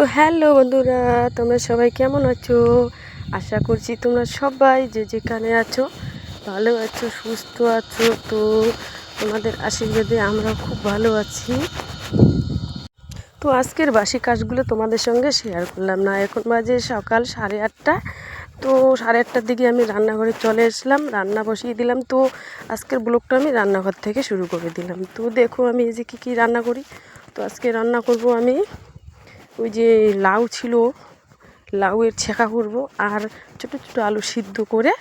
তো হ্যালো বন্ধুরা, তোমরা সবাই কেমন আছো? আশা করছি তোমরা সবাই যে যেখানে আছো ভালো আছো, সুস্থ আছো। তো তোমাদের আশীর্বাদে আমরা খুব ভালো আছি। তো আজকের বাসি কাজগুলো তোমাদের সঙ্গে শেয়ার করলাম না। এখন বাজে সকাল 8:30। তো 8:30টার দিকে আমি রান্নাঘরে চলে আসলাম, রান্না বসিয়ে দিলাম। তো আজকের ব্লগটা আমি রান্নাঘর থেকে শুরু করে দিলাম। তো দেখো আমি এই যে কী রান্না করি। তো আজকে রান্না করব আমি ওই যে লাউ ছিল, লাউয়ের ছেঁকা করব, আর ছোটো ছোটো আলু সিদ্ধ করে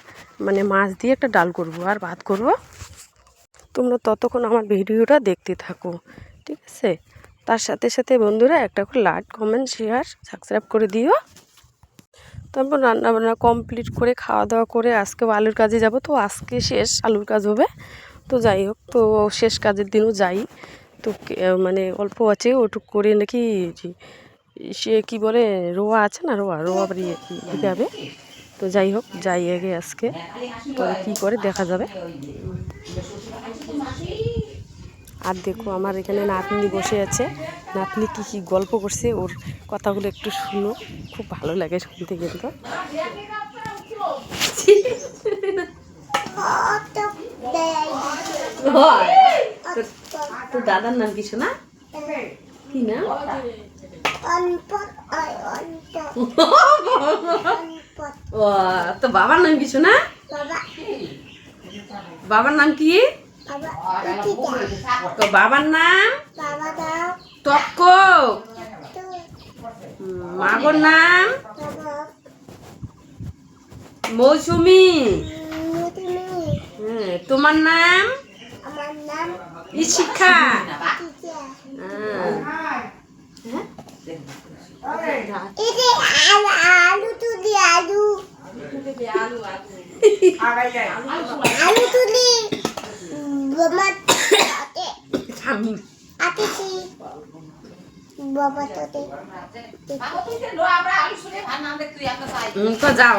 মানে মাছ দিয়ে একটা ডাল করব আর ভাত করব। তোমরা ততক্ষণ আমার ভিডিওটা দেখতে থাকো, ঠিক আছে? তার সাথে সাথে বন্ধুরা একটা করে লাইক, কমেন্ট, শেয়ার, সাবস্ক্রাইব করে দিও। তারপর রান্নাবান্না কমপ্লিট করে খাওয়া দাওয়া করে আজকে আলুর কাজে যাব। তো আজকে শেষ আলুর কাজ হবে। তো যাই হোক, তো শেষ কাজের দিনও যাই। তো মানে অল্প আছে ওটুক করে নাকি সে কি বলে রোয়া আছে না, রোয়া বাড়িয়ে যাবে। তো যাই হোক, যাই আগে আজকে, পরে কী করে দেখা যাবে। আর দেখো আমার এখানে নাতনি বসে আছে, নাতনি কী গল্প করছে, ওর কথাগুলো একটু শুনো, খুব ভালো লাগে শুনতে কিন্তু। তো দাদার নাম কিছু না, কি না? তো বাবার নাম কিছু না? বাবার নাম কি? তো বাবার নাম তক্ক, মাগোর নাম মৌসুমি। তোমার নাম ইশিখা। আলু তুলি আলু আলু তুলি তো যাও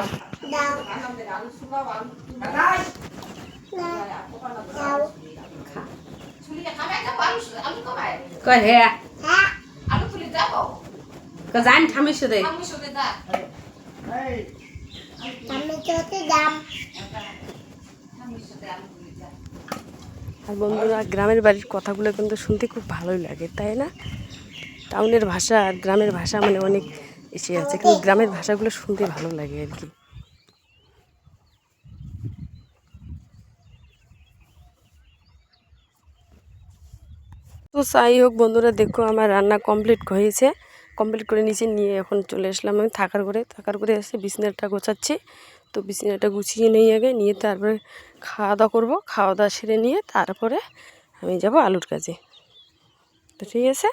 হ্যাঁ যাই ঠামির সাথে। আর বন্ধুরা, গ্রামের বাড়ির কথাগুলো কিন্তু শুনতে খুব ভালোই লাগে, তাই না? টাউনের ভাষা আর গ্রামের ভাষা মানে অনেক এসে আছে, কিন্তু গ্রামের ভাষাগুলো শুনতে ভালো লাগে আর কি। তো যাই হোক বন্ধুরা, দেখো আমার রান্না কমপ্লিট হয়েছে, কমপ্লিট করে নিচে নিয়ে এখন চলে আসলাম আমি থাকার ঘরে এসে বিছানাটা গোছাচ্ছি। তো বিছানাটা গুছিয়ে নিয়ে নিয়ে তারপরে খাওয়া দাওয়া করবো, খাওয়া দাওয়া সেরে নিয়ে তারপরে আমি যাব আলুর কাজে। তো ঠিক আছে,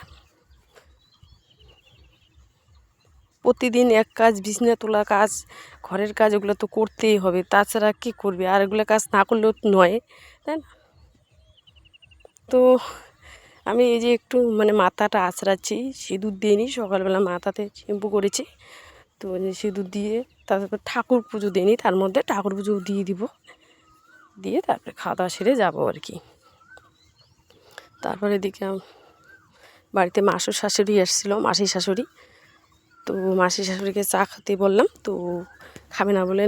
প্রতিদিন এক কাজ, বিছানা তোলা কাজ, ঘরের কাজ, ওগুলো তো করতেই হবে, তাছাড়া কী করবে? আর এগুলো কাজ না করলেও নয়, তাই না? তো আমি এই যে একটু মানে মাথাটা আঁচড়াচ্ছি, সিঁদুর দিয়ে নিই, সকালবেলা মাথাতে শ্যাম্পু করেছি। তো সিঁদুর দিয়ে তারপর ঠাকুর পুজো দিইনি, তার মধ্যে ঠাকুর পুজো দিয়ে দিব, দিয়ে তারপরে খাওয়া দাওয়া সেরে যাবো আর কি। তারপরে এদিকে বাড়িতে মাসুর শাশুড়ি এসেছিলো, মাসির শাশুড়ি। তো মাসির শাশুড়িকে চা খেতে বললাম, তো খাবে না বলে